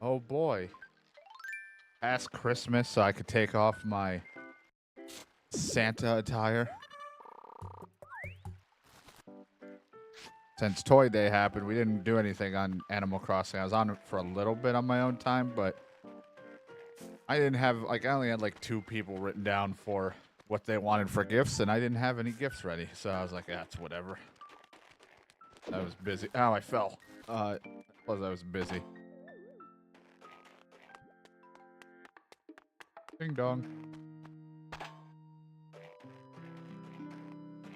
Oh boy. Past Christmas so I could take off my Santa attire. Since Toy Day happened, we didn't do anything on Animal Crossing. I was on it for a little bit on my own time, but I didn't have, like, I only had like 2 people written down for what they wanted for gifts, and I didn't have any gifts ready. So I was like, yeah, it's whatever. I was busy. Oh, I fell. Plus I was busy. Ding dong.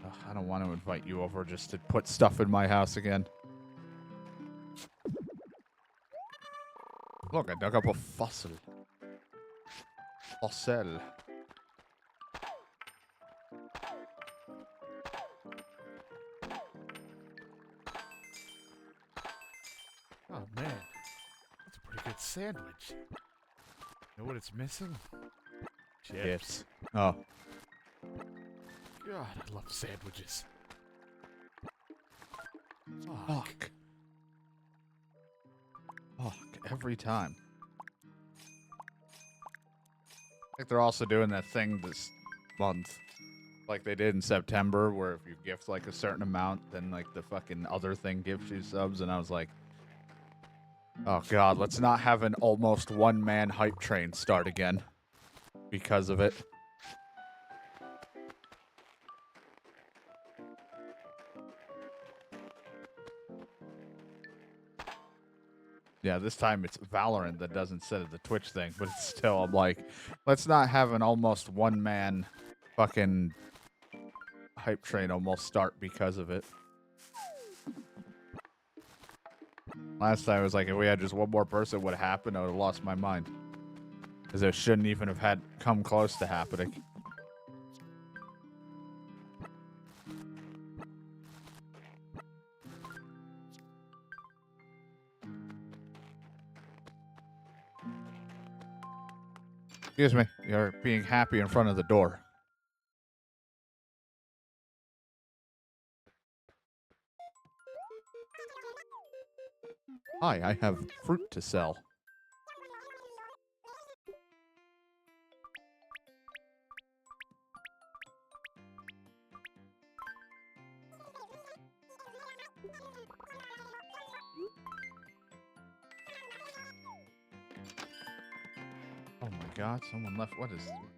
Ugh, I don't want to invite you over just to put stuff in my house again. Look, I dug up a fossil. Fossil. Oh man, that's a pretty good sandwich. Know what it's missing? Chips. Oh. God, I love sandwiches. Fuck. Fuck. Every time. I think they're also doing that thing this month. Like they did in September, where if you gift like a certain amount, then like the fucking other thing gives you subs, and I was like, oh god, let's not have an almost one-man hype train start again because of it. Yeah, this time it's Valorant that does instead of the Twitch thing, but it's still, I'm like, let's not have an almost one-man fucking hype train almost start because of it. Last time it was like, if we had just one more person, what happened, I would have lost my mind. Because it shouldn't even have had come close to happening. Excuse me, you're being happy in front of the door. Hi, I have fruit to sell. Oh my god, someone left.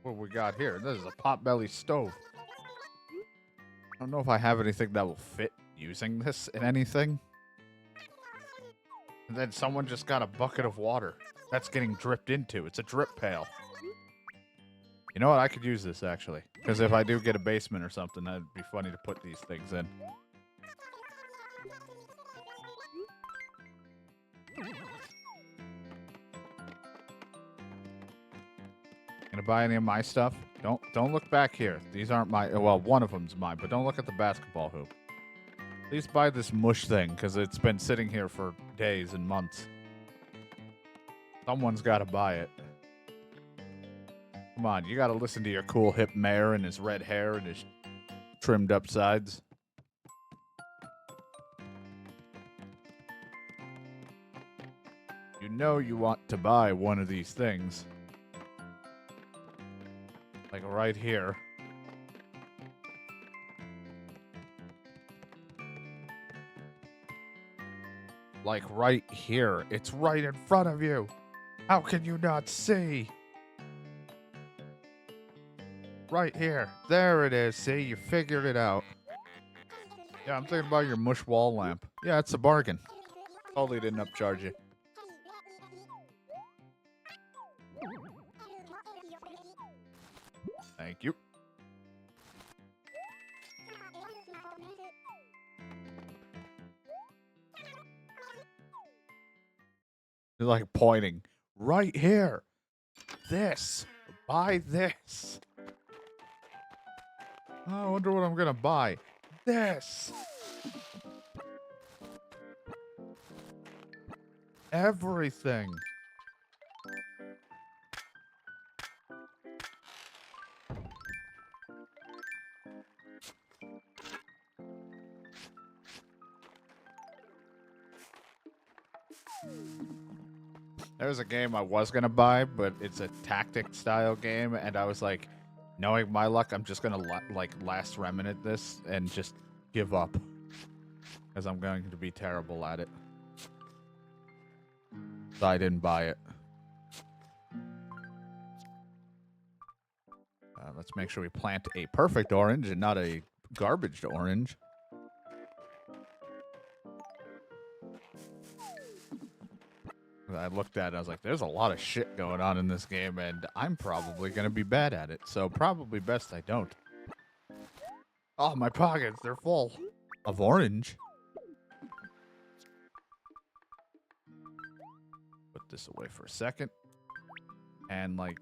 What we got here? This is a potbelly stove. I don't know if I have anything that will fit using this in anything. And then someone just got a bucket of water that's getting dripped into. It's a drip pail. You know what? I could use this, actually. Because if I do get a basement or something, that'd be funny to put these things in. Gonna buy any of my stuff? Don't look back here. These aren't my... Well, one of them's mine, but don't look at the basketball hoop. Please buy this mush thing, because it's been sitting here for days and months. Someone's got to buy it. Come on, you got to listen to your cool hip mayor and his red hair and his trimmed up sides. You know you want to buy one of these things. Like right here. Like right here. It's right in front of you. How can you not see? Right here. There it is. See, you figured it out. Yeah, I'm thinking about your mush wall lamp. Yeah, it's a bargain. Totally didn't upcharge you. Thank you. You're like pointing. Right here. This. Buy this. Oh, I wonder what I'm gonna buy. This. Everything. There's a game I was gonna buy, but it's a tactic style game, and I was like, knowing my luck, I'm just gonna last remnant this and just give up, because I'm going to be terrible at it. So I didn't buy it. Let's make sure we plant a perfect orange and not a garbaged orange. I looked at it, I was like, there's a lot of shit going on in this game, and I'm probably going to be bad at it, so probably best I don't. Oh, my pockets, they're full of orange. Put this away for a second. And, like,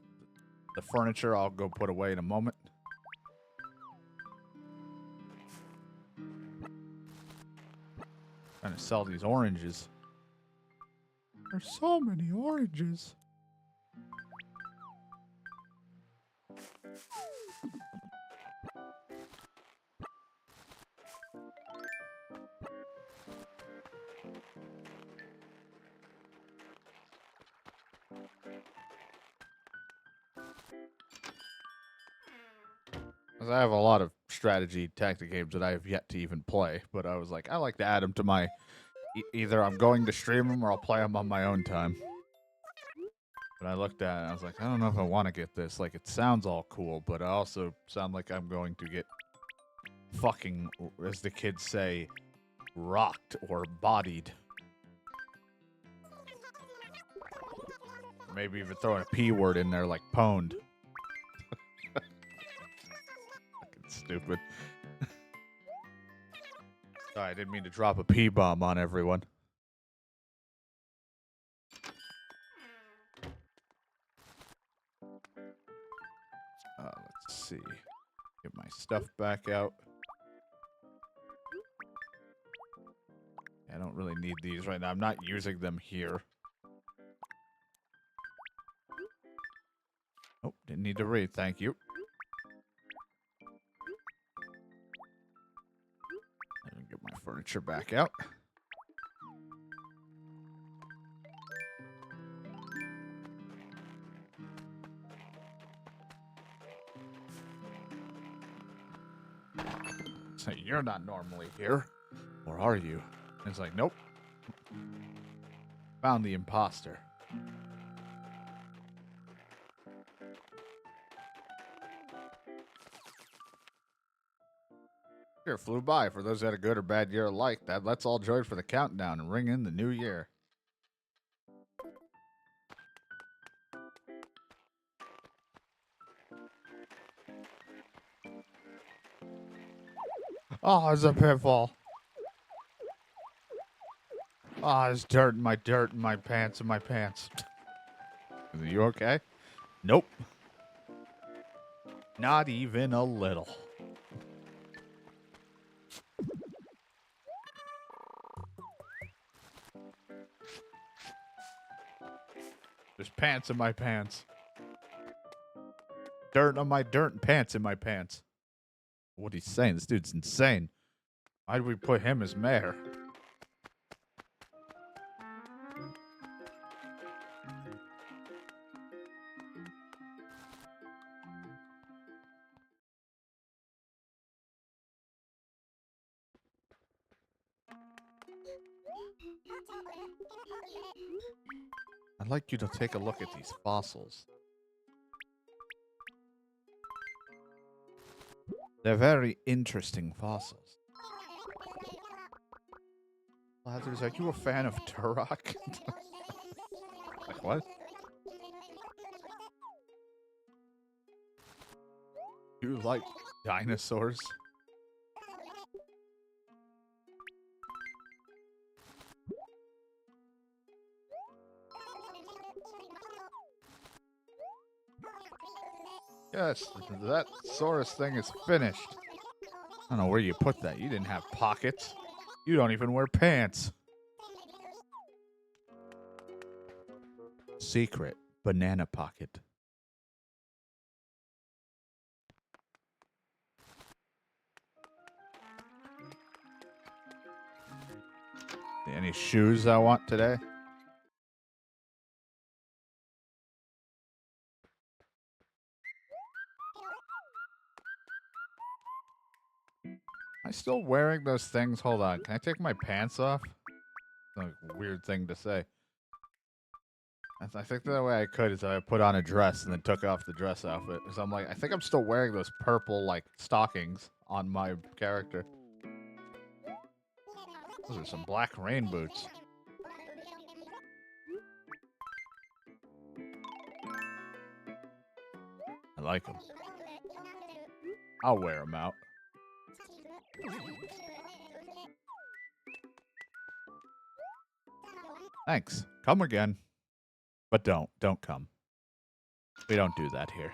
the furniture I'll go put away in a moment. Trying to sell these oranges. There's so many oranges. I have a lot of strategy tactic games that I have yet to even play, but I was like, I like to add them to my... either I'm going to stream them or I'll play them on my own time. But I looked at it and I was like, I don't know if I want to get this. Like, it sounds all cool, but I also sound like I'm going to get fucking, as the kids say, rocked or bodied. Maybe even throwing a P word in there like pwned. Fucking stupid. Sorry, I didn't mean to drop a P bomb on everyone. Let's see. Get my stuff back out. I don't really need these right now. I'm not using them here. Oh, didn't need to read. Thank you. I'm gonna get my furniture back out. So you're not normally here, or are you? And it's like, nope. Found the imposter. Year flew by. For those that had a good or bad year alike, let's all join for the countdown and ring in the new year. Oh, it's a pitfall. Oh, there's dirt in my pants and my pants. Are you okay? Nope. Not even a little. There's pants in my pants. Dirt on my dirt and pants in my pants. What he's saying, this dude's insane. Why did we put him as mayor? I'd like you to take a look at these fossils. They're very interesting fossils. Lazarus, are you a fan of Turok? Like what? You like dinosaurs? Yes, that Saurus thing is finished. I don't know where you put that. You didn't have pockets. You don't even wear pants. Secret banana pocket. Any shoes I want today? Am I still wearing those things? Hold on. Can I take my pants off? That's a weird thing to say. I think the way I could is if I put on a dress and then took off the dress outfit. Because I'm like, I think I'm still wearing those purple, like, stockings on my character. Those are some black rain boots. I like them. I'll wear them out. Thanks. Come again. But don't. Don't come. We don't do that here.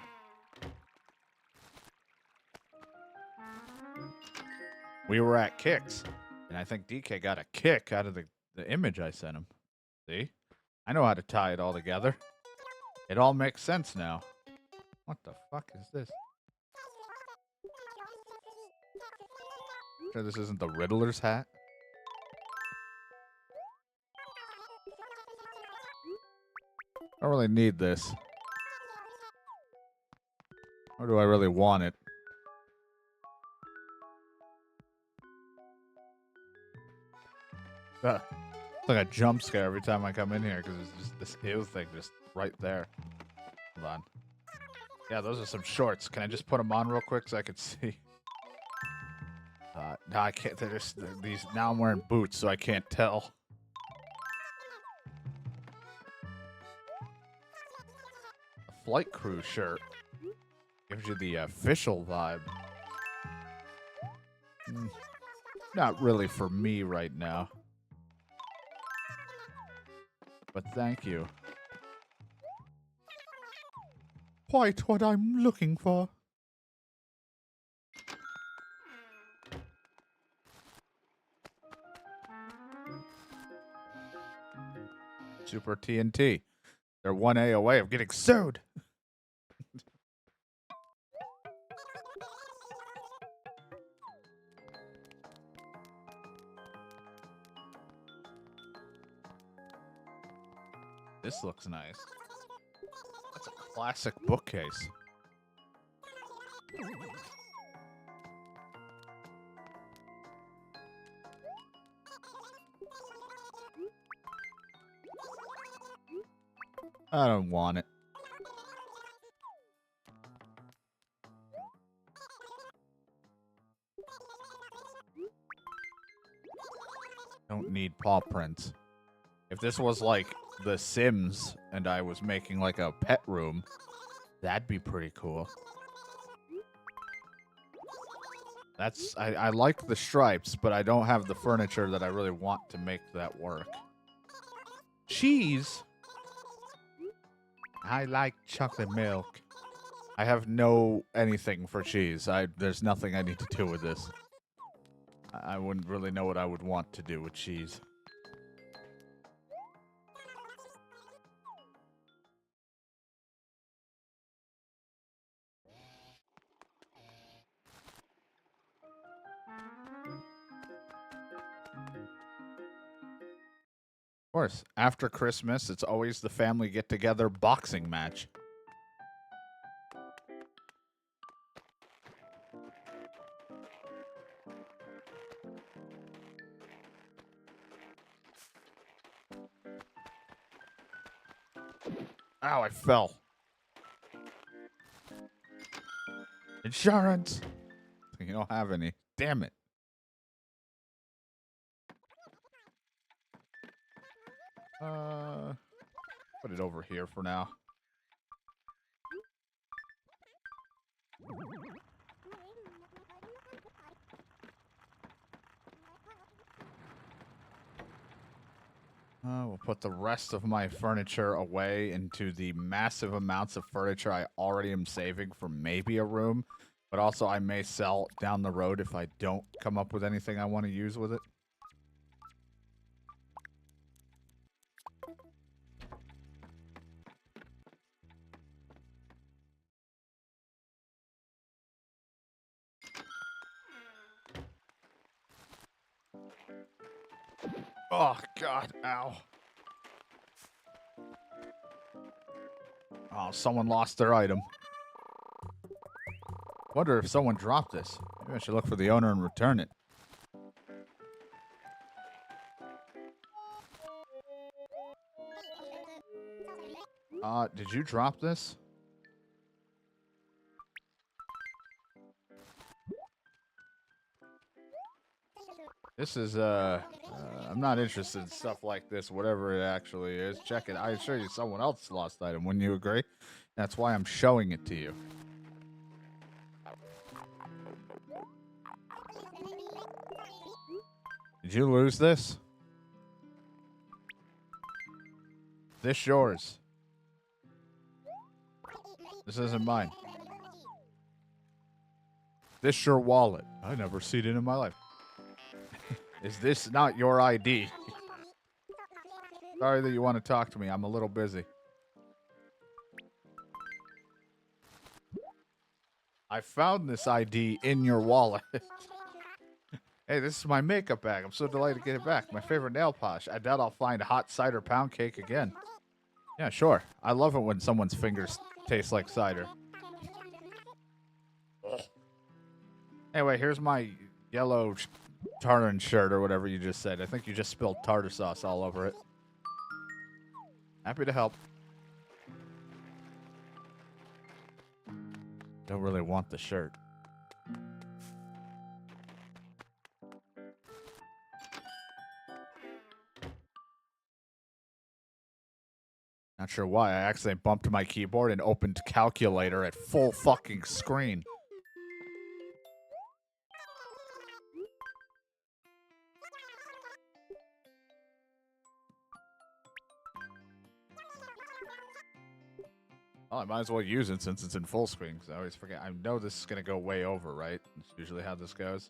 We were at Kicks, and I think DK got a kick out of the image I sent him. See? I know how to tie it all together. It all makes sense now. What the fuck is this? Sure this isn't the Riddler's hat? I don't really need this. Or do I really want it? It's like a jump scare every time I come in here because it's just this ew thing just right there. Hold on. Yeah, those are some shorts. Can I just put them on real quick so I can see? No, I can't. They're these. Now I'm wearing boots, so I can't tell. A flight crew shirt gives you the official vibe. Not really for me right now. But thank you. Quite what I'm looking for. Super TNT. They're 1A away of getting sued. This looks nice. That's a classic bookcase. I don't want it. Don't need paw prints. If this was like The Sims and I was making like a pet room, that'd be pretty cool. I like the stripes, but I don't have the furniture that I really want to make that work. Cheese? I like chocolate milk. I have no anything for cheese. There's nothing I need to do with this. I wouldn't really know what I would want to do with cheese. Of course, after Christmas, it's always the family get-together boxing match. Ow, I fell. Insurance! You don't have any. Damn it. Put it over here for now. We'll put the rest of my furniture away into the massive amounts of furniture I already am saving for maybe a room. But also I may sell down the road if I don't come up with anything I want to use with it. Oh, God. Ow. Oh, someone lost their item. Wonder if someone dropped this. Maybe I should look for the owner and return it. Did you drop this? This is, I'm not interested in stuff like this, whatever it actually is. Check it. I assure you someone else lost item. Wouldn't you agree? That's why I'm showing it to you. Did you lose this? This yours. This isn't mine. This your wallet. I never seen it in my life. Is this not your ID? Sorry that you want to talk to me. I'm a little busy. I found this ID in your wallet. Hey, this is my makeup bag. I'm so delighted to get it back. My favorite nail polish. I doubt I'll find hot cider pound cake again. Yeah, sure. I love it when someone's fingers taste like cider. Anyway, here's my yellow tartan shirt or whatever you just said. I think you just spilled tartar sauce all over it. Happy to help. Don't really want the shirt. Not sure why. I accidentally bumped my keyboard and opened calculator at full fucking screen. Well, I might as well use it since it's in full screen, because I always forget. I know this is going to go way over, right? That's usually how this goes.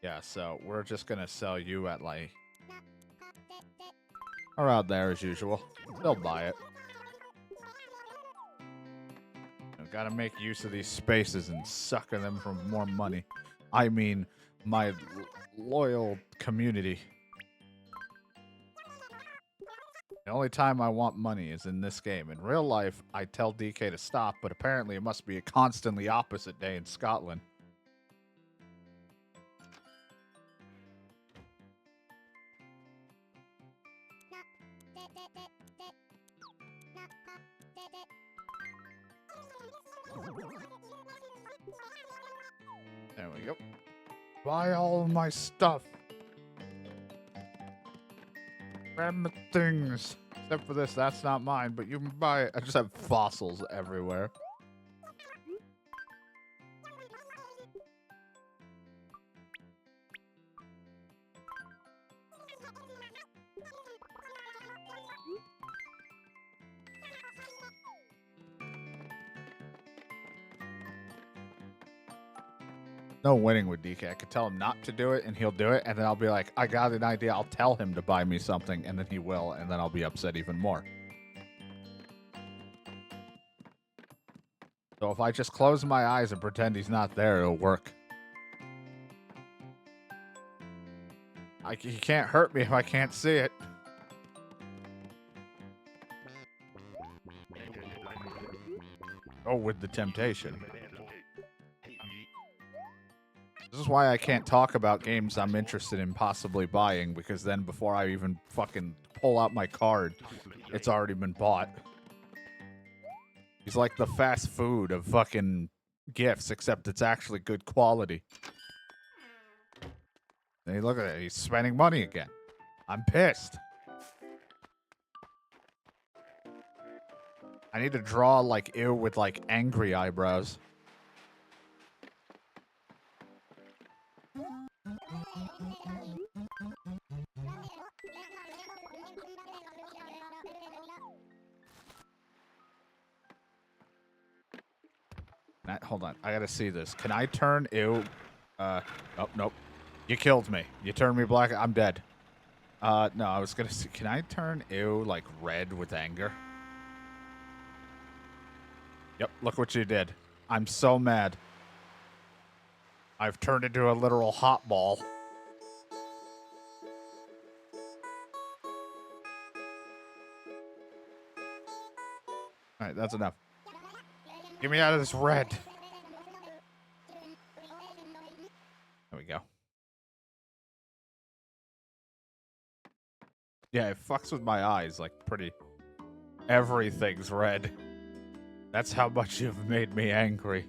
Yeah, so we're just going to sell you at, like, around there as usual. They'll buy it. I've got to make use of these spaces and sucker them for more money. I mean, my loyal community. The only time I want money is in this game. In real life, I tell DK to stop, but apparently it must be a constantly opposite day in Scotland. There we go. Buy all of my stuff. Grab my things. Except for this, that's not mine, but you can buy it. I just have fossils everywhere. No winning with DK. I could tell him not to do it, and he'll do it, and then I'll be like, I got an idea. I'll tell him to buy me something, and then he will, and then I'll be upset even more. So if I just close my eyes and pretend he's not there, it'll work. He can't hurt me if I can't see it. Oh, with the temptation. This is why I can't talk about games I'm interested in possibly buying, because then before I even fucking pull out my card, it's already been bought. He's like the fast food of fucking gifts, except it's actually good quality. Hey, look at it. He's spending money again. I'm pissed. I need to draw like ew with like angry eyebrows. Hold on. I gotta see this. Can I turn ew? Oh, nope. You killed me. You turned me black. I'm dead. No, I was gonna see. Can I turn ew like red with anger? Yep, look what you did. I'm so mad. I've turned into a literal hot ball. Alright, that's enough. Get me out of this red. Yeah, it fucks with my eyes, like, pretty... Everything's red. That's how much you've made me angry.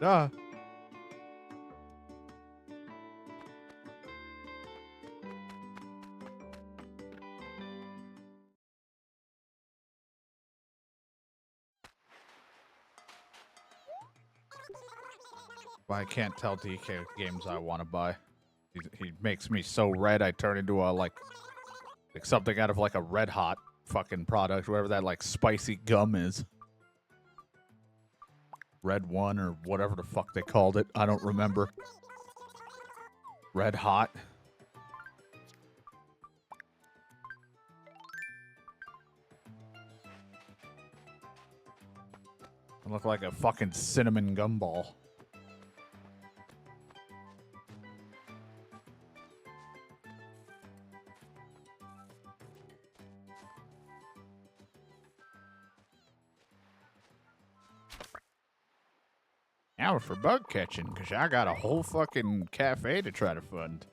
Duh. But I can't tell DK games I want to buy. He makes me so red I turn into a, like something out of, like, a Red Hot fucking product, whatever that, like, spicy gum is. Red One or whatever the fuck they called it. I don't remember. Red Hot. I look like a fucking cinnamon gumball. Now for bug catching, because I got a whole fucking cafe to try to fund.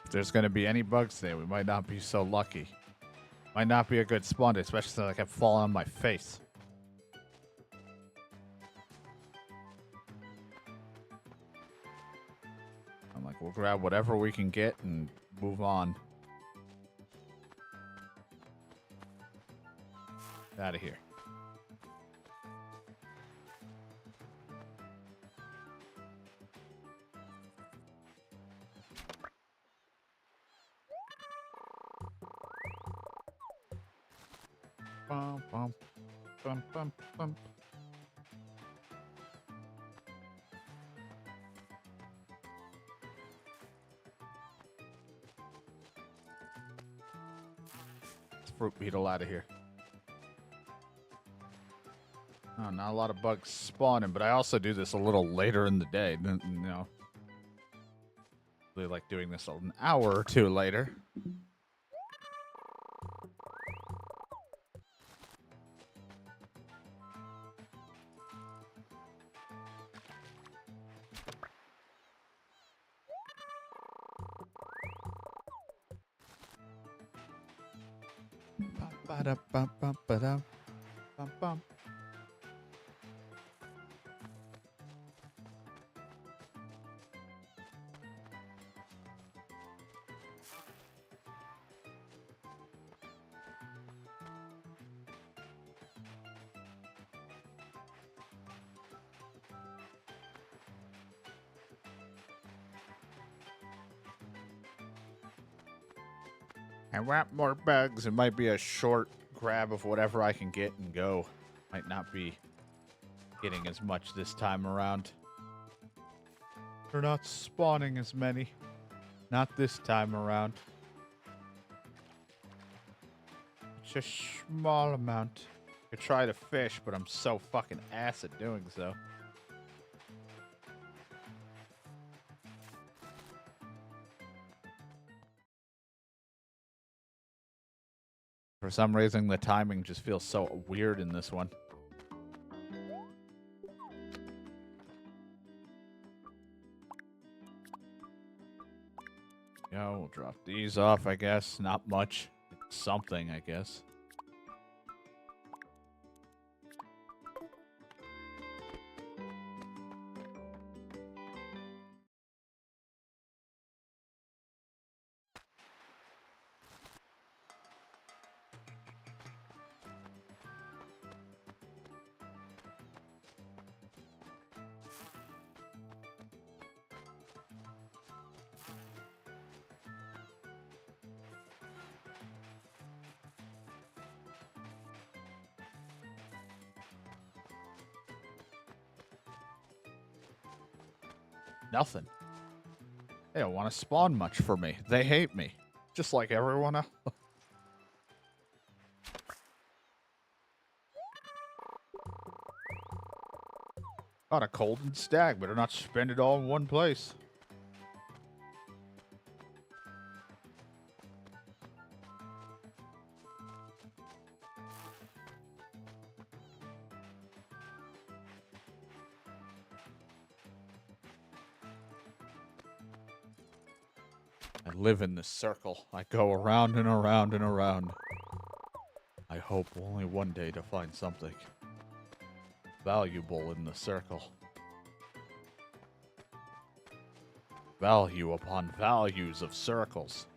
If there's going to be any bugs today, we might not be so lucky. Might not be a good spawn, especially since I kept falling on my face. I'm like, we'll grab whatever we can get and move on. Out of here. Bum, bum, bum, bum, bum. Let's fruit beetle out of here. Oh, not a lot of bugs spawning, but I also do this a little later in the day. You know, really like doing this an hour or two later. Bum. I want more bugs. It might be a short grab of whatever I can get and go. Might not be getting as much this time around. They're not spawning as many. Not this time around. It's a small amount. I could try to fish, but I'm so fucking ass at doing so. For some reason, the timing just feels so weird in this one. Yeah, we'll drop these off, I guess. Not much. It's something, I guess. Nothing. They don't want to spawn much for me. They hate me. Just like everyone else. Got a golden stag. Better not spend it all in one place. I live in this circle. I go around and around and around. I hope only one day to find something valuable in the circle. Value upon values of circles.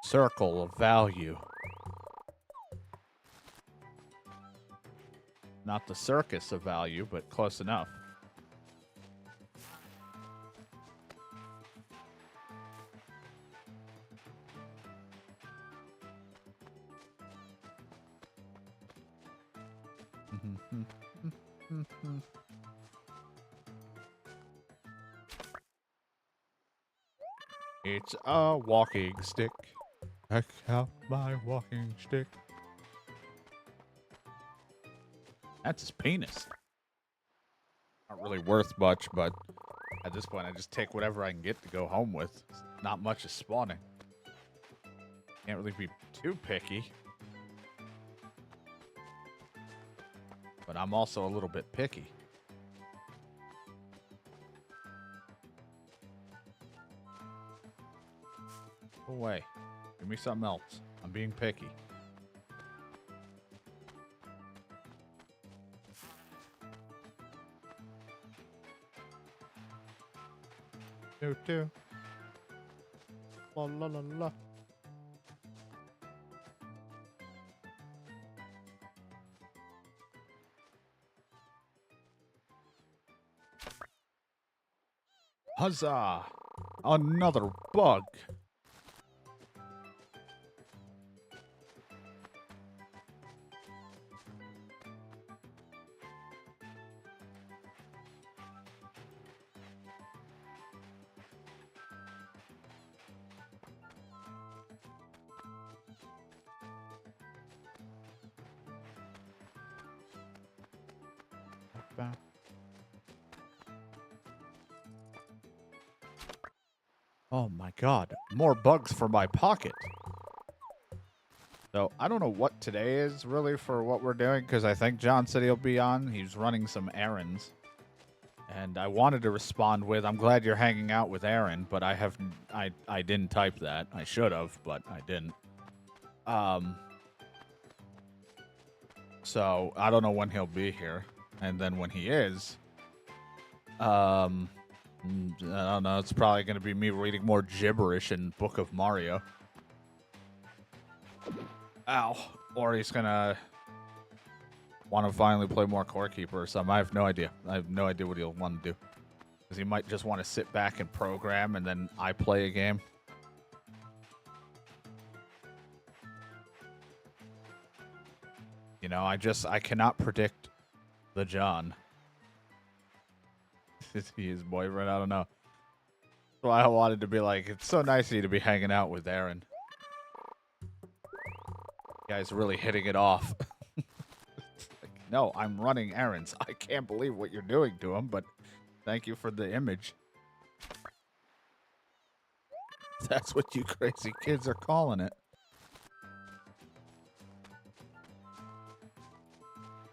Circle of value. Not the circus of value, but close enough. It's a walking stick. Check out my walking stick. That's his penis. Not really worth much, but at this point, I just take whatever I can get to go home with. Not much is spawning. Can't really be too picky. But I'm also a little bit picky. Go away. Give me something else. I'm being picky. Do. La la la la. Huzzah! Another bug. Oh my god, more bugs for my pocket. So, I don't know what today is really for what we're doing, because I think John said he'll be on. He's running some errands. And I wanted to respond with, I'm glad you're hanging out with Aaron, but I didn't type that. I should have, but I didn't. So, I don't know when he'll be here. And then when he is, I don't know. It's probably going to be me reading more gibberish in Book of Mario. Ow. Or he's going to want to finally play more Core Keeper or something. I have no idea. I have no idea what he'll want to do. Because he might just want to sit back and program and then I play a game. You know, I cannot predict the John. Is he his boyfriend? I don't know. So I wanted to be like, it's so nice of you to be hanging out with Aaron. Guy's really hitting it off. Like, no, I'm running errands. I can't believe what you're doing to him, but thank you for the image. That's what you crazy kids are calling it.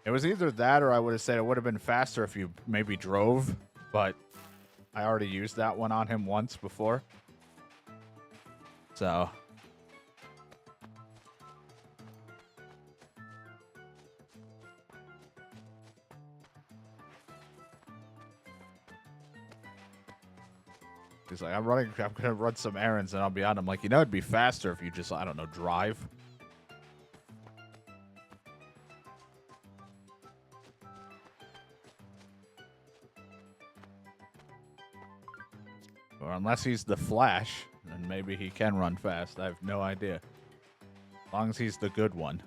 It was either that or I would have said it would have been faster if you maybe drove, but I already used that one on him once before. So. He's like, I'm going to run some errands and I'll be on. I'm like, you know, it'd be faster if you just, I don't know, drive. Or unless he's the Flash, then maybe he can run fast. I have no idea. As long as he's the good one.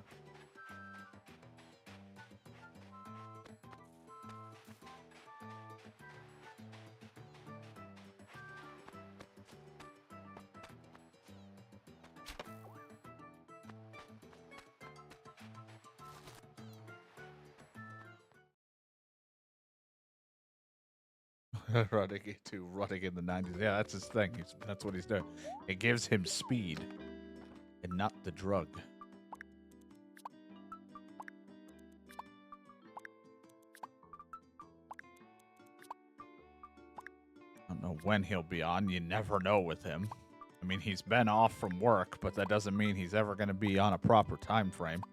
running in the 90s. Yeah, that's his thing. That's what he's doing. It gives him speed and not the drug. I don't know when he'll be on. You never know with him. I mean, he's been off from work, but that doesn't mean he's ever going to be on a proper time frame.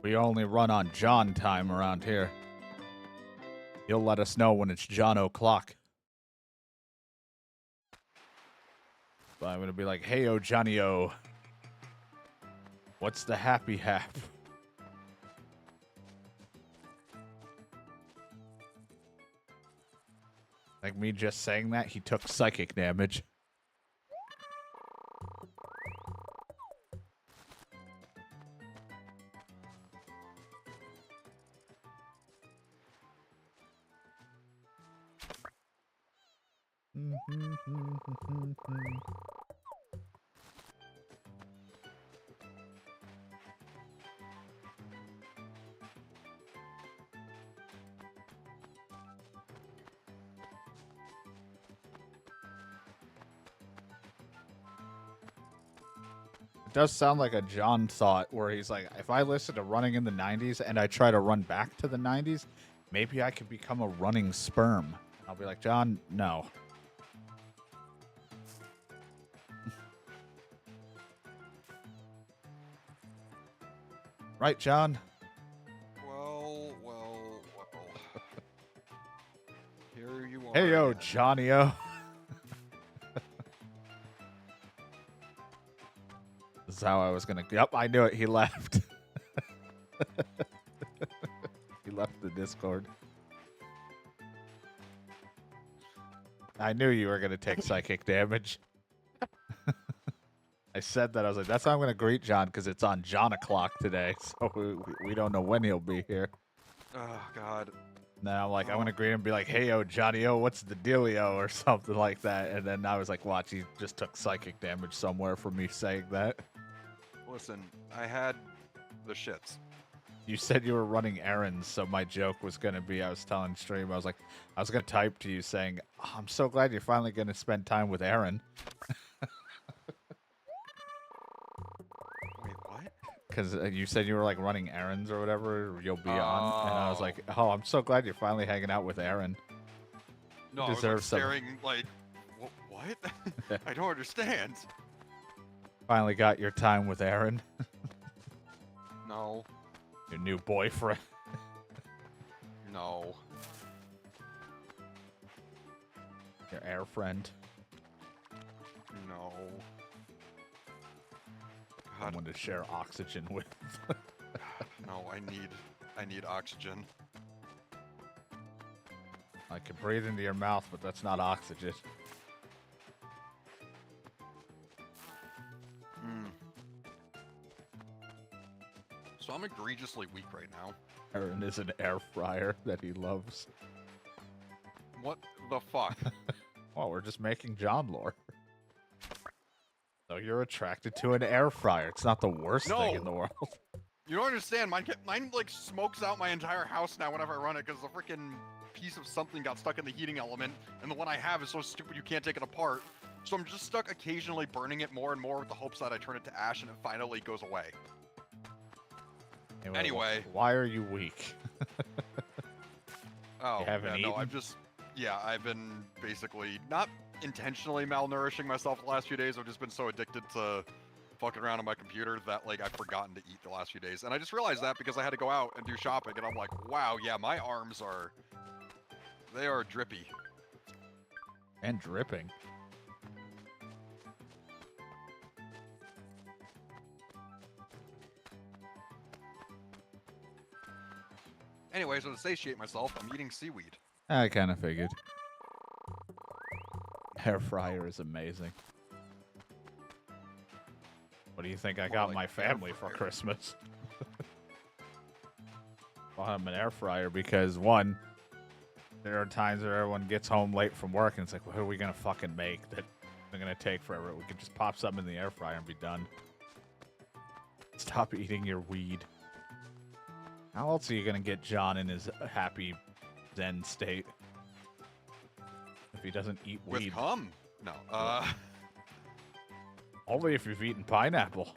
We only run on John time around here. He'll let us know when it's John o'clock. So I'm going to be like, hey, oh, Johnny-o. What's the happy hap? Like me just saying that, he took psychic damage. It does sound like a John thought where he's like, if I listen to running in the 90s and I try to run back to the 90s, maybe I could become a running sperm. I'll be like, John, no. Right, John? Well. Here you are. Hey, yo, again. Johnny-o. This is how I was going to... Yep, I knew it. He left. He left the Discord. I knew you were going to take psychic damage. I said that. I was like, that's how I'm going to greet John, because it's on John o'clock today, so we don't know when he'll be here. Oh, God. And then I'm like, I'm going to greet him and be like, hey, yo, Johnny-o, what's the dealio, or something like that. And then I was like, watch, he just took psychic damage somewhere from me saying that. Listen, I had the shits. You said you were running errands, so my joke was going to be, I was telling stream, I was going to type to you saying, oh, I'm so glad you're finally going to spend time with Aaron. Wait, what? Because you said you were like running errands or whatever, you'll be on. And I was like, oh, I'm so glad you're finally hanging out with Aaron. No, I was like staring like, what? I don't understand. Finally got your time with Aaron. No. Your new boyfriend. No. Your air friend. No. God. Someone to share oxygen with. No, I need oxygen. I can breathe into your mouth, but that's not oxygen. So I'm egregiously weak right now. Aaron is an air fryer that he loves. What the fuck? Well, we're just making John lore. So you're attracted to an air fryer. It's not the worst thing in the world. You don't understand. Mine like smokes out my entire house now whenever I run it because the freaking piece of something got stuck in the heating element, and the one I have is so stupid you can't take it apart. So I'm just stuck occasionally burning it more and more with the hopes that I turn it to ash and it finally goes away. Anyway. Why are you weak? Oh, You haven't yeah, no, eaten? I've been basically not intentionally malnourishing myself the last few days. I've just been so addicted to fucking around on my computer that like I've forgotten to eat the last few days. And I just realized that because I had to go out and do shopping, and I'm like, wow, yeah, my arms are drippy. And dripping. Anyway, so to satiate myself, I'm eating seaweed. I kind of figured. Air fryer is amazing. What do you think I got like my air family for fryer. Christmas? Bought him an air fryer because, one, there are times where everyone gets home late from work and it's like, what are we going to fucking make that is going to take forever? We could just pop something in the air fryer and be done. Stop eating your weed. How else are you going to get John in his happy Zen state. If he doesn't eat With weed. cum? No. Only if you've eaten pineapple.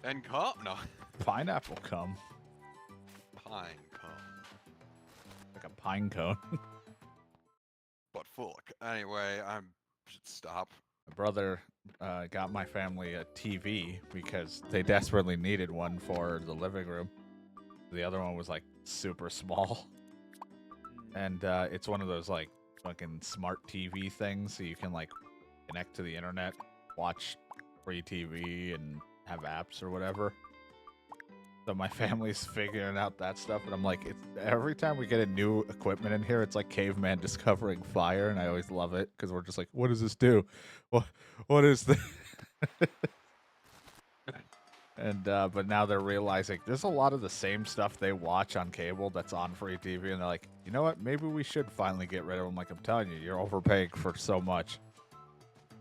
And cum? No. Pineapple cum. Pine cum. Like a pine cone. But fuck. Anyway, I should stop. My brother got my family a TV because they desperately needed one for the living room. The other one was like super small. And it's one of those like fucking smart TV things, so you can like connect to the internet, watch free TV, and have apps or whatever. So my family's figuring out that stuff, and I'm like, every time we get a new equipment in here, it's like caveman discovering fire, and I always love it because we're just like, what does this do? What is this? And but now they're realizing there's a lot of the same stuff they watch on cable that's on free TV, and they're like, you know what? Maybe we should finally get rid of them. Like, I'm telling you, you're overpaying for so much.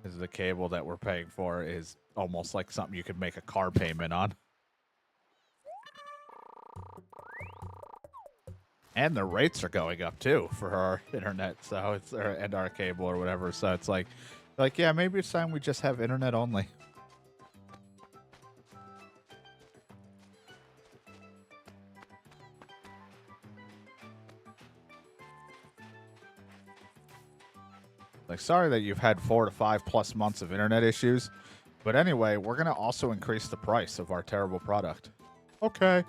Because the cable that we're paying for is almost like something you could make a car payment on. And the rates are going up too for our internet, so it's and our cable or whatever. So it's like yeah, maybe it's time we just have internet only. Like, sorry that you've had 4 to 5+ months of internet issues, but anyway, we're gonna also increase the price of our terrible product. Okay.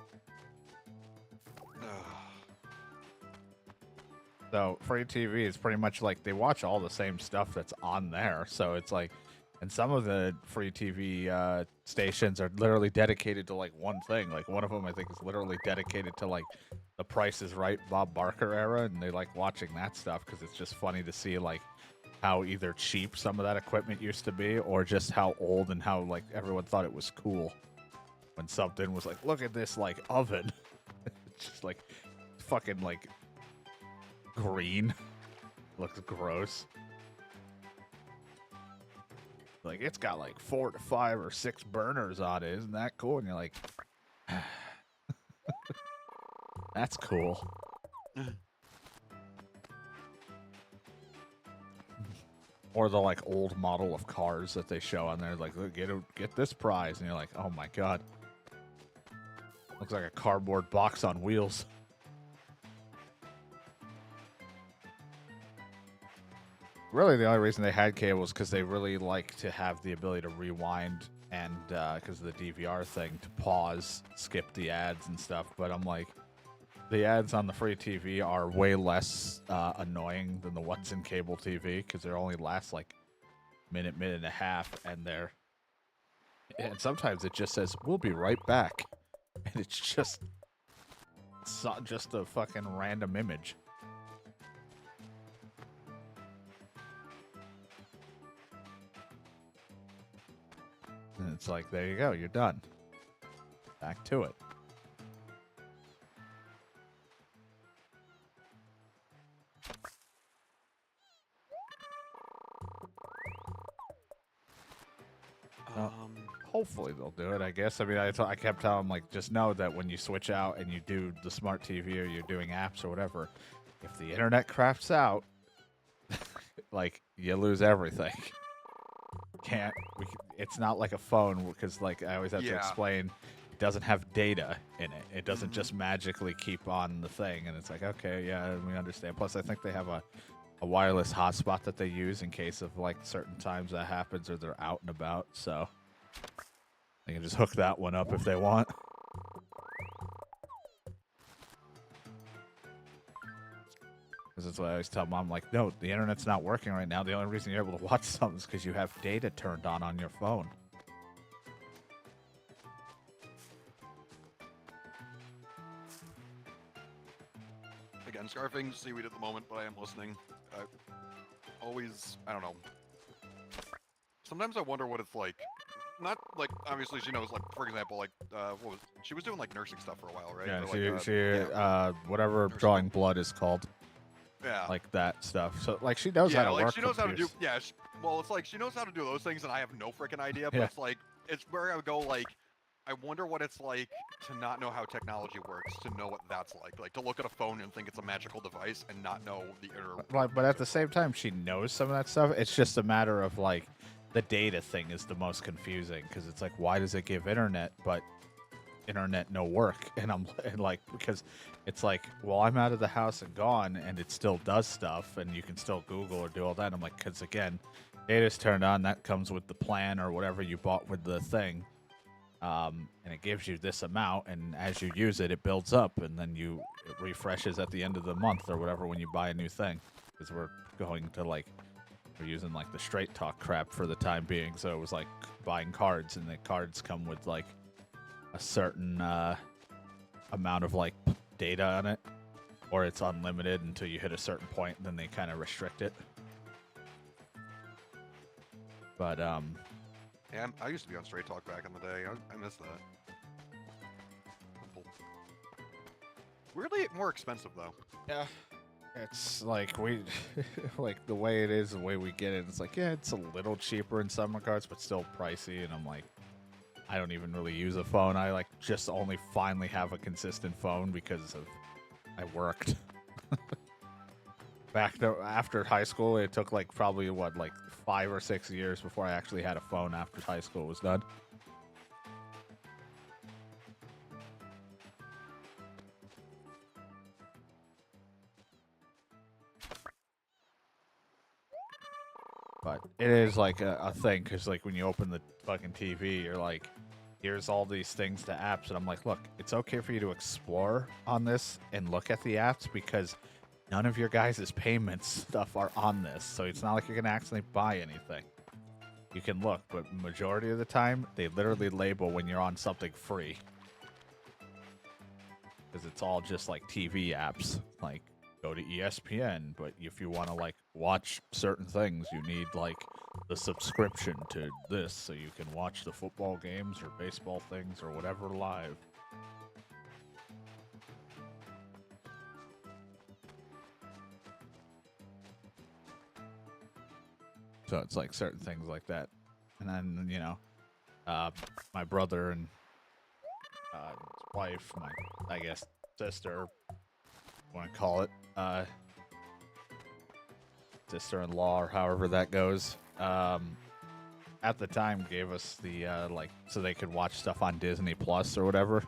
So free TV is pretty much like they watch all the same stuff that's on there. So it's like, and some of the free TV stations are literally dedicated to like one thing. Like one of them, I think, is literally dedicated to like the Price is Right Bob Barker era, and they like watching that stuff because it's just funny to see like how either cheap some of that equipment used to be, or just how old and how like everyone thought it was cool when something was like, look at this like oven. It's just like fucking like green. Looks gross. Like, it's got like 4 to 5 or 6 burners on it. Isn't that cool? And you're like, that's cool. Or the like old model of cars that they show on there, like, look, get this prize, and you're like, oh my god, looks like a cardboard box on wheels. Really, the only reason they had cable was because they really like to have the ability to rewind, and because of the DVR thing, to pause, skip the ads and stuff. But I'm like, the ads on the free TV are way less annoying than the ones in cable TV because they only last like minute and a half, and sometimes it just says we'll be right back, and it's just a fucking random image. And it's like, there you go, you're done. Back to it. Hopefully they'll do it, I guess. I mean, I kept telling them, like, just know that when you switch out and you do the smart TV or you're doing apps or whatever, if the internet craps out, like, you lose everything. It's not like a phone, because, like, I always have to explain, it doesn't have data in it. It doesn't just magically keep on the thing. And it's like, okay, yeah, we understand. Plus, I think they have a wireless hotspot that they use in case of, like, certain times that happens or they're out and about. So they can just hook that one up if they want. Because that's what I always tell Mom, like, no, the internet's not working right now. The only reason you're able to watch something is because you have data turned on your phone. Again, scarfing seaweed at the moment, but I am listening. I don't know. Sometimes I wonder what it's like. Not like, obviously she knows, like, for example, like, she was doing like nursing stuff for a while, right? Yeah, whatever nursing. Drawing blood is called. Yeah. Like that stuff. So, like, she knows how to work. She knows how to do, well, it's like, she knows how to do those things, and I have no freaking idea, but it's like, it's where I would go, like, I wonder what it's like to not know how technology works, to know what that's like to look at a phone and think it's a magical device and not know the inner. But at the same time, she knows some of that stuff. It's just a matter of like the data thing is the most confusing because it's like, why does it give internet but internet no work? And I'm and like, because it's like, well, I'm out of the house and gone, and it still does stuff, and you can still Google or do all that. I'm like, because again, data's turned on. That comes with the plan or whatever you bought with the thing. And it gives you this amount, and as you use it, it builds up, and then it refreshes at the end of the month or whatever when you buy a new thing. Because we're going to we're using like the straight talk crap for the time being, so it was like buying cards, and the cards come with like a certain amount of like data on it, or it's unlimited until you hit a certain point, and then they kind of restrict it. But Yeah, I used to be on Straight Talk back in the day. I miss that. Weirdly more expensive though. yeah, it's like we like the way it is, the way we get it. It's like, yeah, it's a little cheaper in some regards, but still pricey. And I'm like, I don't even really use a phone. I like just only finally have a consistent phone because I worked. After high school, it took like probably 5 or 6 years before I actually had a phone after high school was done. But it is like a thing, because like when you open the fucking TV, you're like, here's all these things to apps, and I'm like, look, it's okay for you to explore on this and look at the apps because none of your guys' payments stuff are on this, so it's not like you're gonna accidentally buy anything. You can look, but majority of the time, they literally label when you're on something free. Because it's all just like TV apps. Like, go to ESPN, but if you want to like watch certain things, you need like the subscription to this so you can watch the football games or baseball things or whatever live. So it's like certain things like that. And then, my brother and his wife, my, I guess, sister, want to call it, sister-in-law or however that goes, at the time gave us the, so they could watch stuff on Disney Plus or whatever.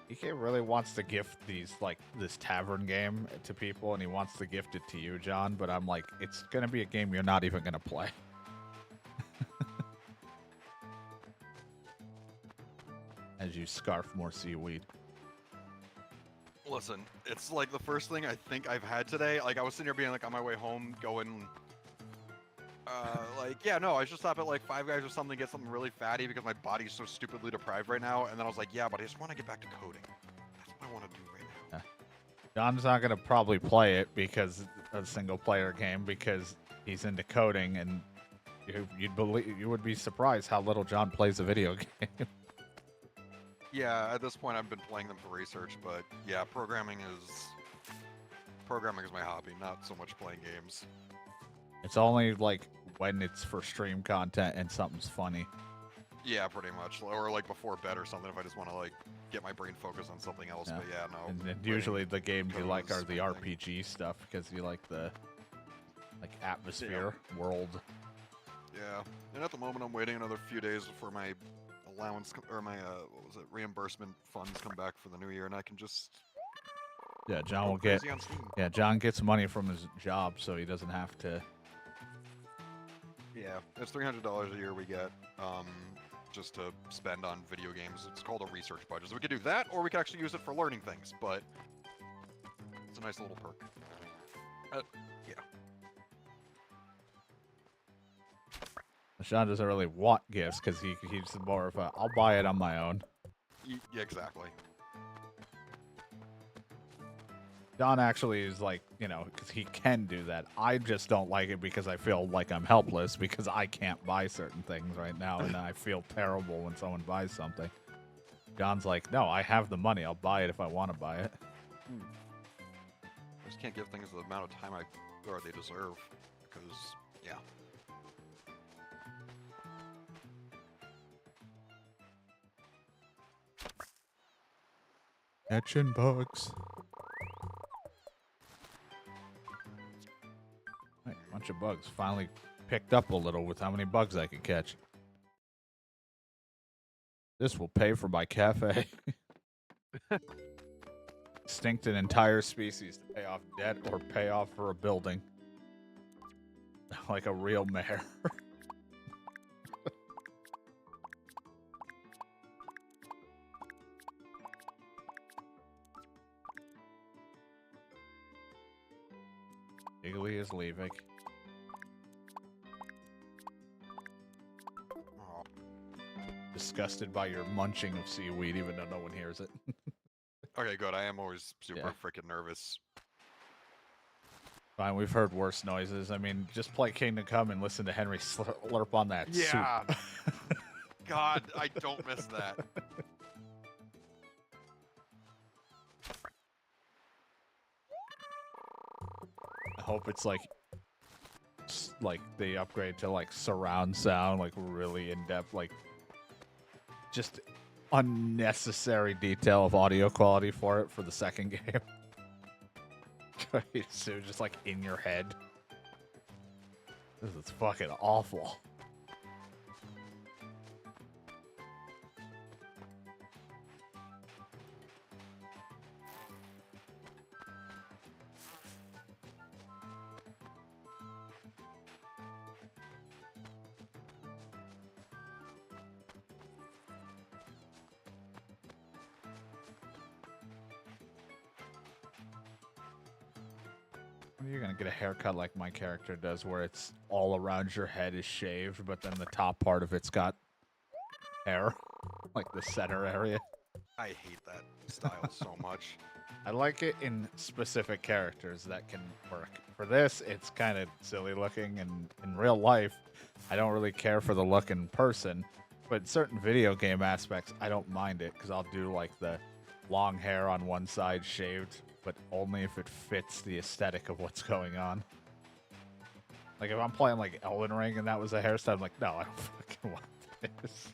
He really wants to gift this tavern game to people, and he wants to gift it to you, John, but I'm like, it's going to be a game you're not even going to play. As you scarf more seaweed. Listen, it's like the first thing I think I've had today. Like, I was sitting here being like on my way home going, I should stop at like Five Guys or something, get something really fatty because my body's so stupidly deprived right now. And then I was like, yeah, but I just want to get back to coding. That's what I want to do right now. Yeah. John's not going to probably play it because a single player game because he's into coding, and you would be surprised how little John plays a video game. Yeah, at this point I've been playing them for research, but yeah, programming is my hobby, not so much playing games. It's only like when it's for stream content and something's funny. Yeah, pretty much. Or like before bed or something if I just want to like get my brain focused on something else. Yeah. But yeah, no. And then usually the games you like are the something. RPG stuff because you like the atmosphere, world. Yeah, and at the moment I'm waiting another few days for my allowance or my reimbursement funds come back for the new year, and I can just Yeah, John go will get. crazy on Steam. Yeah, John gets money from his job, so he doesn't have to. Yeah, it's $300 a year we get, just to spend on video games. It's called a research budget. So we could do that, or we could actually use it for learning things. But it's a nice little perk. Yeah. Sean doesn't really want gifts because he's more of a, I'll buy it on my own. Yeah, exactly. John actually is like, because he can do that. I just don't like it because I feel like I'm helpless because I can't buy certain things right now, and I feel terrible when someone buys something. John's like, no, I have the money. I'll buy it if I want to buy it. I just can't give things the amount of time they deserve, because Yeah. Catching bugs. Right, bunch of bugs. Finally picked up a little with how many bugs I can catch. This will pay for my cafe. Extinct an entire species to pay off debt or pay off for a building. Like a real mayor. Giggly is leaving. Oh, Disgusted by your munching of seaweed, even though no one hears it. okay, good. I am always super Yeah. freaking nervous. Fine, we've heard worse noises. I mean, just play Kingdom Come and listen to Henry slurp on that Yeah. soup. God, I don't miss that. I hope it's like they upgrade to like surround sound, like really in depth, like just unnecessary detail of audio quality for it for the second game. So just like in your head. This is fucking awful. You're gonna get a haircut like my character does, where it's all around your head is shaved, but then the top part of it's got hair, like the center area. I hate that style so much. I like it in specific characters that can work. For this, it's kind of silly looking, and in real life, I don't really care for the look in person, but certain video game aspects, I don't mind it, because I'll do like the long hair on one side shaved, but only if it fits the aesthetic of what's going on. Like if I'm playing like Elden Ring and that was a hairstyle, I'm like, no, I don't fucking want this.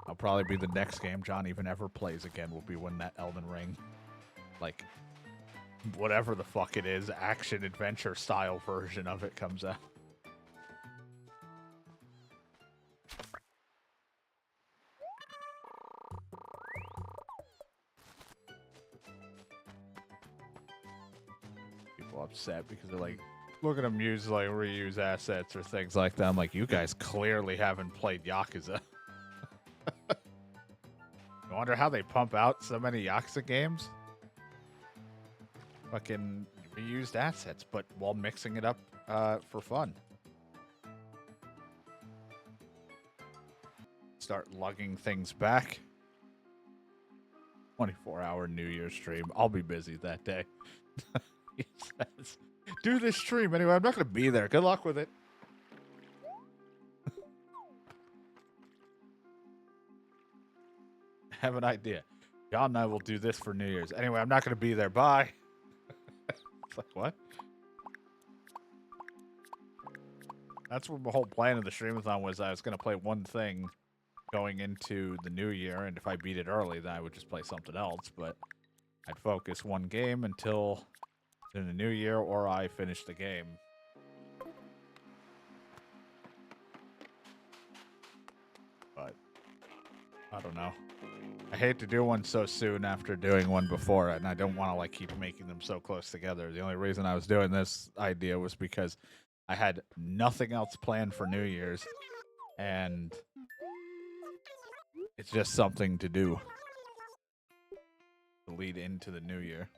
I'll probably be the next game John even ever plays again will be when that Elden Ring, like, whatever the fuck it is, action adventure style version of it comes out. People upset because they're like, look at them use like reuse assets or things like that. I'm like, you guys clearly haven't played Yakuza. I wonder how they pump out so many Yakuza games. Fucking reused assets, but while mixing it up for fun. Start lugging things back. 24-hour New Year's stream. I'll be busy that day. He says, do this stream anyway. I'm not going to be there. Good luck with it. Have an idea. John and I will do this for New Year's. Anyway, I'm not going to be there. Bye. It's like, what? That's what the whole plan of the streamathon was. I was going to play one thing going into the new year, and if I beat it early, then I would just play something else. But I'd focus one game until in the new year, or I finish the game. But I don't know. I hate to do one so soon after doing one before, and I don't want to like keep making them so close together. The only reason I was doing this idea was because I had nothing else planned for New Year's, and it's just something to do to lead into the new year.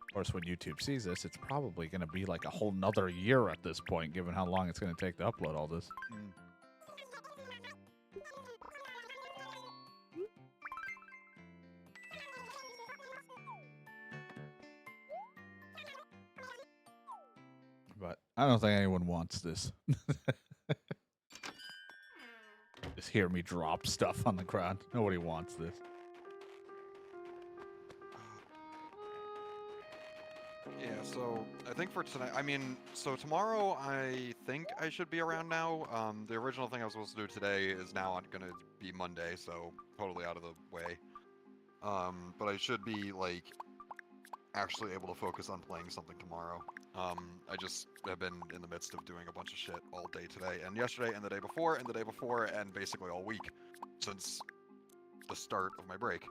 Of course, when YouTube sees this, it's probably going to be like a whole nother year at this point, given how long it's going to take to upload all this. But I don't think anyone wants this. just hear me drop stuff on the ground. Nobody wants this. Yeah, so I think for tonight, I mean, so tomorrow I think I should be around now. The original thing I was supposed to do today is now gonna be Monday, so totally out of the way. But I should be, like, actually able to focus on playing something tomorrow. I just have been in the midst of doing a bunch of shit all day today, and yesterday, and the day before, and the day before, and basically all week since the start of my break.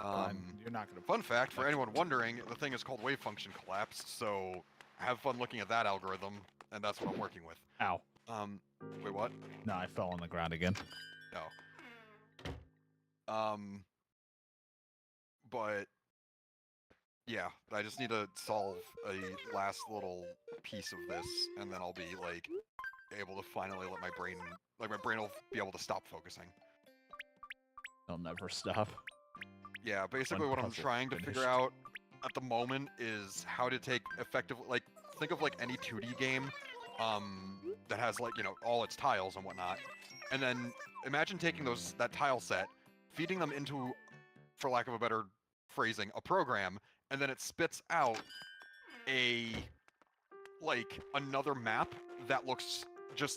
You're not gonna. Fun fact, for anyone wondering, the thing is called wave function collapsed, so have fun looking at that algorithm, and that's what I'm working with. Ow. Wait, what? No, I fell on the ground again. No. But yeah, I just need to solve a last little piece of this, and then I'll be, like, able to finally let my brain will be able to stop focusing. They'll never stop. Yeah, basically what I'm puzzle trying to finished. figure out at the moment is how to take effectively, like, think of, like, any 2D game that has, like, you know, all its tiles and whatnot, and then imagine taking that tile set, feeding them into, for lack of a better phrasing, a program, and then it spits out another map that looks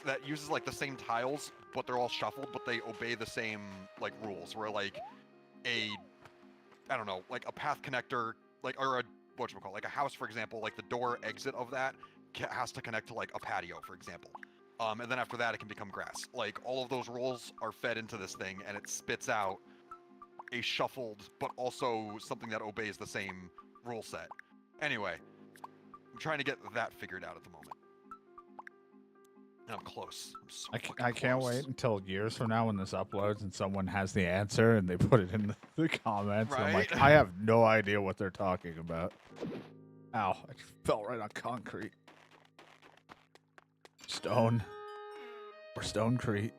that uses, like, the same tiles, but they're all shuffled, but they obey the same, like, rules, where, like, I don't know, like a path connector, like, or like a house, for example, like the door exit of that has to connect to, like, a patio, for example. And then after that, it can become grass. Like, all of those rules are fed into this thing, and it spits out a shuffled, but also something that obeys the same rule set. Anyway, I'm trying to get that figured out at the moment. And I'm close. I'm so I can't close. wait until years from now when this uploads and someone has the answer and they put it in the comments. And I'm like, Right? I have no idea what they're talking about. Ow, I just fell right on concrete. Stone. Or stonecrete.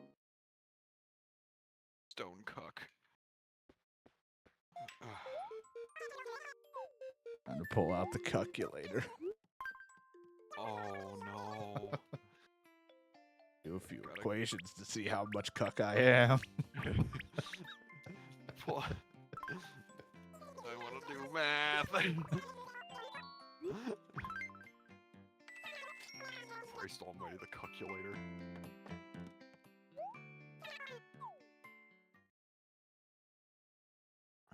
Stone cuck. Time to pull out the calculator. Oh no. Do a few equations to see how much cuck I am. What? I want to do math. Christ almighty, the calculator.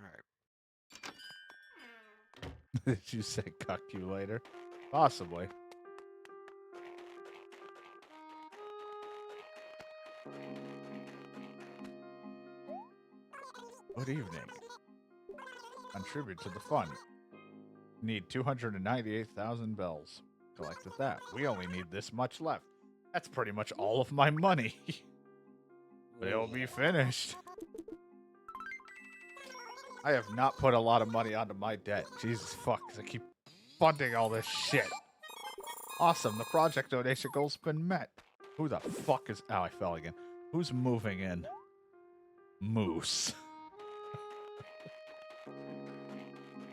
Alright. Did you say calculator? Possibly. Good evening. Contribute to the fund. Need 298,000 bells. Collected that. We only need this much left. That's pretty much all of my money. But it'll be finished. I have not put a lot of money onto my debt. Jesus fuck, 'cause I keep funding all this shit. Awesome, the project donation goal's been met. Who the fuck is... Oh, I fell again. Who's moving in? Moose.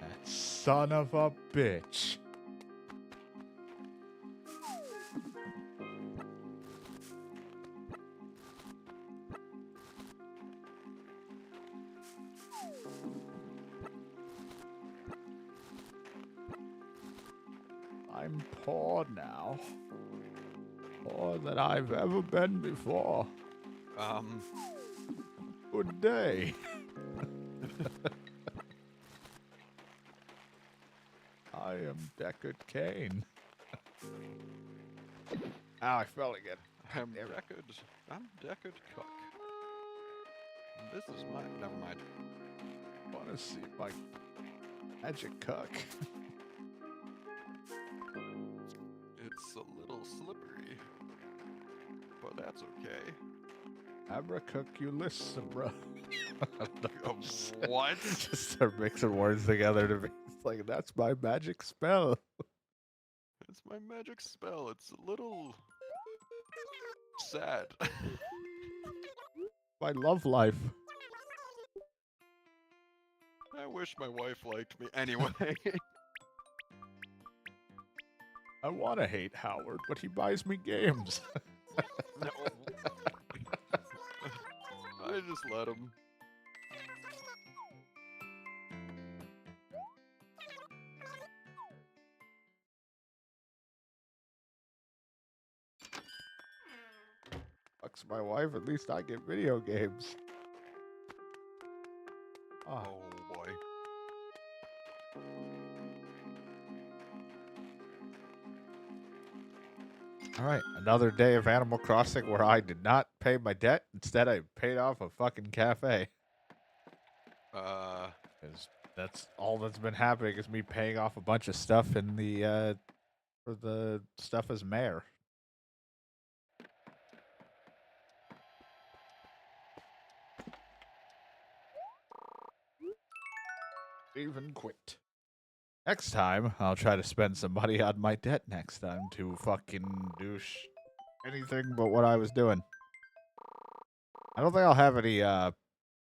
That son of a bitch. I'm poor now. Poorer than I've ever been before. Good day. I am Deckard Kane. Ow, I fell again. I'm Deckard Cook. And this is my... Never mind. Want to see my magic cuck? It's a little slippery. But that's okay. Abracuculissabra. What? Just start mixing words together to be it's like, that's my magic spell. It's my magic spell. It's a little... sad. My love life. I wish my wife liked me. Anyway. I want to hate Howard, but he buys me games. No. I just let him. Fucks my wife, at least I get video games. Oh. Oh boy. Alright, another day of Animal Crossing where I did not pay my debt. Instead, I paid off a fucking cafe. 'Cause that's all that's been happening is me paying off a bunch of stuff in the, for the stuff as mayor. Even quit. Next time, I'll try to spend some money on my debt next time to fucking do anything but what I was doing. I don't think I'll have any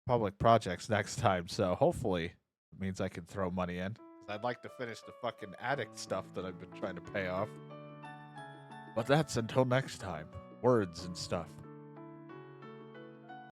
public projects next time, so hopefully it means I can throw money in. 'Cause I'd like to finish the fucking addict stuff that I've been trying to pay off. But that's until next time. Words and stuff.